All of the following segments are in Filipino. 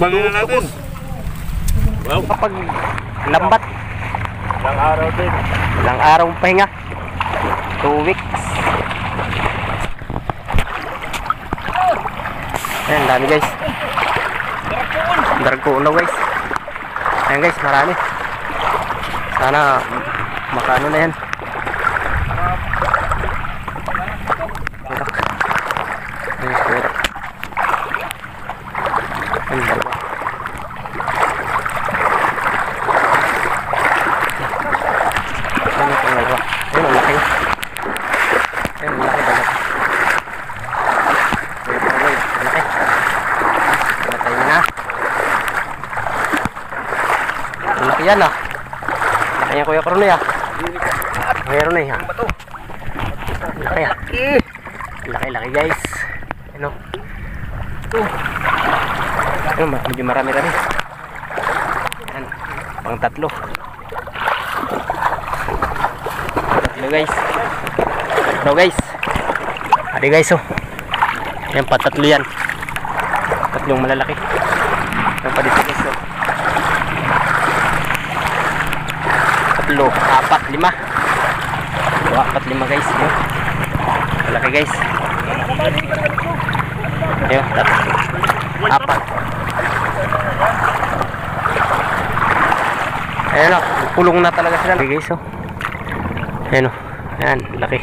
Bangin na natin. Wow. Kapag lambat. Ilang araw din. Ilang araw pahinga. 2 weeks. Ayan, dami guys. Daragpoon daw guys. Ayan guys, marami. Sana makaano na yan. Ayan, kuwerak. Ayan, dalawa. Ayan, ang dalawa. Ayan, ang laki. Ayan, ang laki dalawa. Laki yan ah. Laki yan Kuya Karonoy ah. Kuya Karonoy ah. Laki ah. Laki guys. Ano? Ano, medyo marami-rami. Yan. Pang tatlo guys. Tatlo guys. Adi guys oh. Yan pa tatlo yan. Tatlong malalaki. Yan pa dito guys oh. 3, 4, 5. 4, 5 guys. Yun. Malaki guys. Ayun, 4. Ayan o, pulong na talaga sila. Okay guys o. Ayan o. Ayan, laki.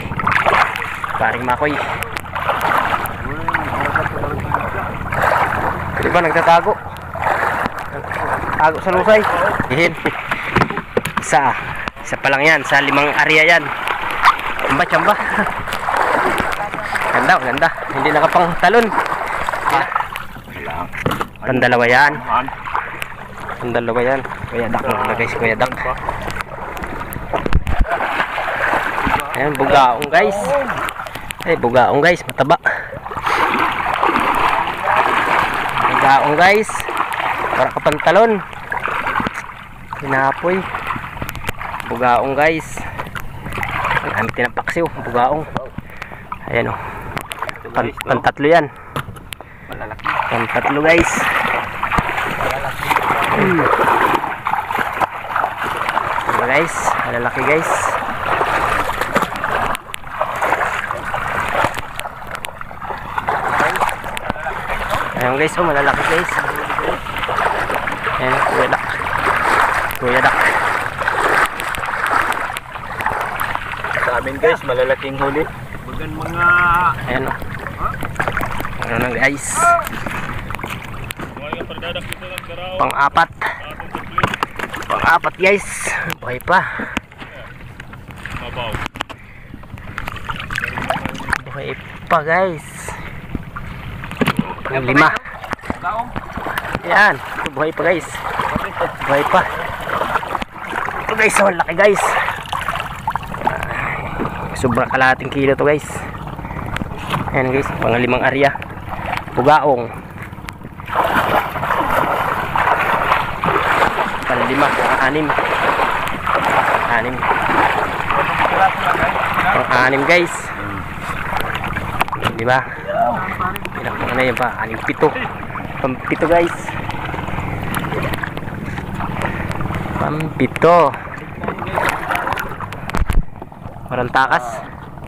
Paring makoy. Di ba nagtatago? Tago sa lusay. Ayan. Isa pa lang yan, sa 5 area yan. Chamba. Ganda. Hindi nakapang talon. Pandalawa yan. Kuya Dak na guys, Kuya Dak. Ayan, bugaong guys. Bugaong guys, mataba. Bugaong guys. Para kapantalon. Hinapoy. Bugaong guys. Ang aming tinapaksiw. Bugaong. Ayan o. Pantatlo yan. Pantatlo guys. Guys, malalaki guys. Ayan guys, oh malalaki guys. Ayan, Kuya Dak. Sa amin guys, malalaking huli. Bagan mga... Ayan o. Ano na guys. Pang-4 guys. Buhay pa. Buhay pa guys. Pang-5. Ayan, buhay pa guys. Buhay pa. Ito guys, oh, laki guys. Sobrang kalahating kilo to guys. Ayan guys, mga 5 area. Bugaong. Pang 5, pang 6. Pang 6 guys. Diba? Ilang na yun pa? 7. Pang 7 guys. Pang 7. Parang takas.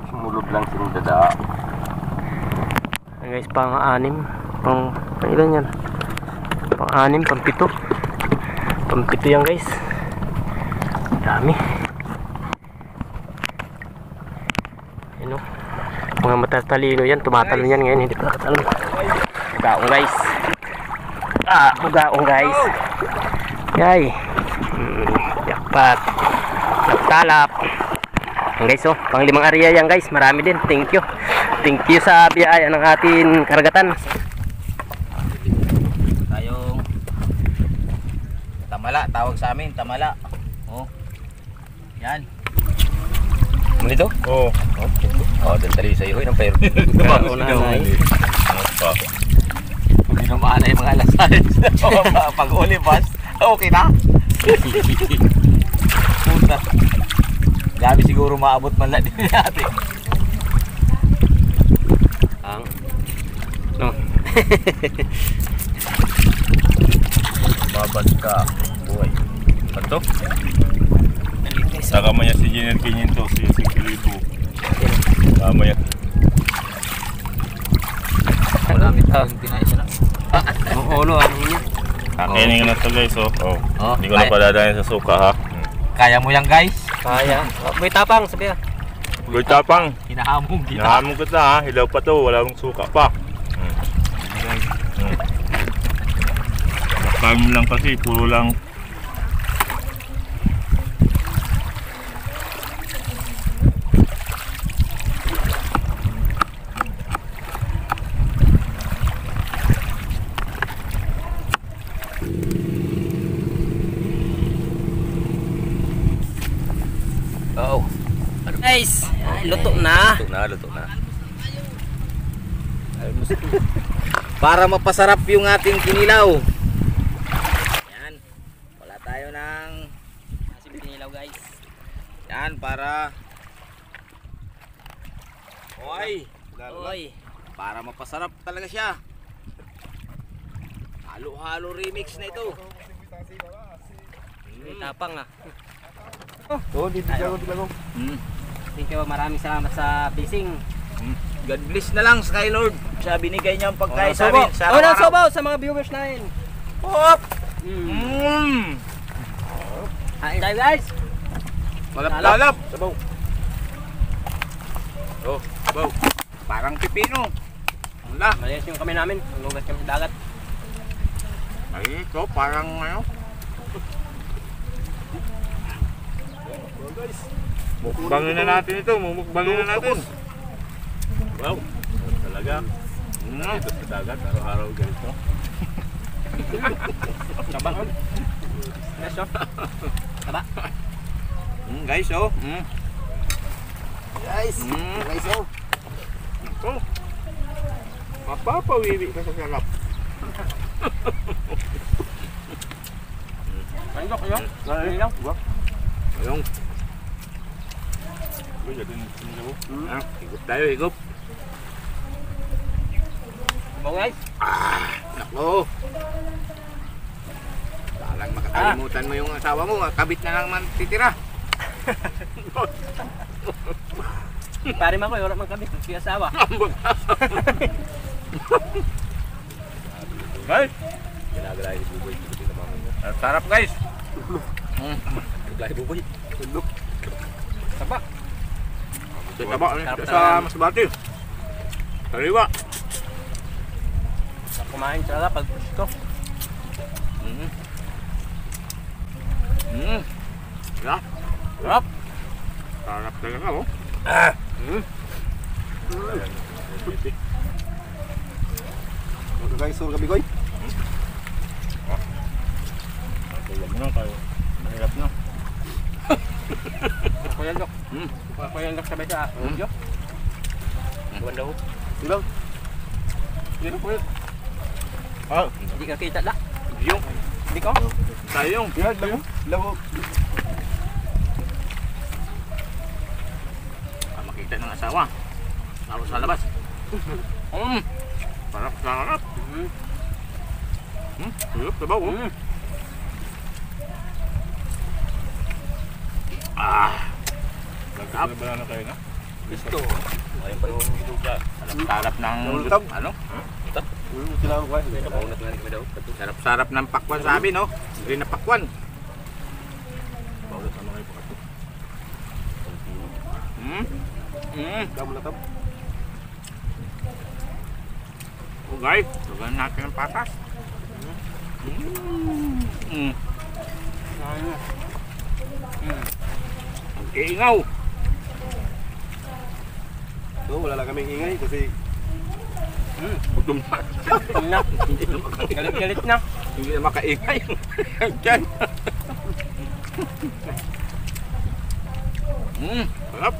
Sumulog lang sinudada. Guys, pang 6. Pang ilan yan? Pang 6, pang 7. Pang 7 yan guys. Dami. Ano? Mga matatalino yan. Tumatalon yan ngayon. Hindi pa nakatalon. Bugaong guys. Bugaong guys. Yay. Jackpot. Talap. Guys, oh, pang 5 area yan guys. Marami din. Thank you sa biyaya ng ating karagatan. Tayong tamala, tawag sa amin, tamala. Oh. Yan. Ano ito? Oo. Dantali sa iyo ng pero. Hindi na maana yung mga alasan. Pag ulibas, okay na. Puta. Gabi siguro maabot man lang din natin. babad ka. Buhay. Ito? Saka maya si Jenner 500, si 5,000. Maya. Marami tayong tinaisa na. Oo, ano niya? Kakainin ko na ito guys, oh. Oh, Hindi ko na padadayan sa suka ha. Kaya mo yan guys. Kaya. Oh, may tapang, sabi ah. Good tapang. Hinahamong kita. Nahamon ko na ha. Hilaw pa to. Wala akong suka pa. Farm lang kasi. Puro lang. Oo. Guys, luto na. Luto na. Para mapasarap yung ating kinilaw. Yan. Wala tayo ng Asim kinilaw guys. yan para Oy, Oy. para mapasarap talaga siya. Halo-halo remix na ito. May tapang ah. Mm. Thank you, maraming salamat sa blessing. God bless na lang Sky Lord sa binigay niyang pagkain sa Sobaw. amin sa Oh, araw-araw. sobaw sa mga viewers natin. Hop! Mm. Kain tayo guys. Malap-lalap. Sabaw. Oh, sabaw. Parang pipino. Wala. Malis yung kami namin. Lugas kami sa dagat. Ay, ito parang ano. Mukbangin na natin ito. Mukbangin na natin. Wow. Talaga. Ito sa dagat. Araw-araw ganito. Sabang. Yes, oh. Taba. Guys, oh. Guys. Guys, oh. Oh. Mapapawiwi ka sa sarap. Ayok, ayok. Ayok. Ayong. Uy, din sinigaw. Higop tayo, higop. Sabaw guys. Nako. Parang makakalimutan mo yung asawa mo. Kabit na lang man titira. Pare mo ko, wala man kami. Si asawa. Guys. Ginagala yung buboy. Sarap guys. Ginagala yung buboy. Taba. Taba sa masbati. Sariwa. Kumain talaga pag gusto. Sarap. Sarap. Sarap talaga oh. Guys, sur gabi koy. Kaya mo na kayo. Mahirap na. Ako yan, Dok. Ako yan, Dok, sabay sa audio. Buwan daw. Ilang? Dito po yun. Ah, Hindi ka kita na. yung. Hindi ko. Sayong. Yan, lawo. Makita ng asawa. Lalo sa labas. Sarap, sarap. Sarap, sabaw oh. Sarap. Nagkabala na kayo na? Gusto. Ayun pa yung iluga. Sarap ng ano? Sarap ng pakwan sabi no. Green na pakwan. Bawal sa mga ipakato. Kamu na tam. Okay, tugan natin ang patas. Iingaw. So, wala lang kaming ingay kasi Gutom na. Na. Galit-galit na. Hindi na makaingay. Diyan. Sarap.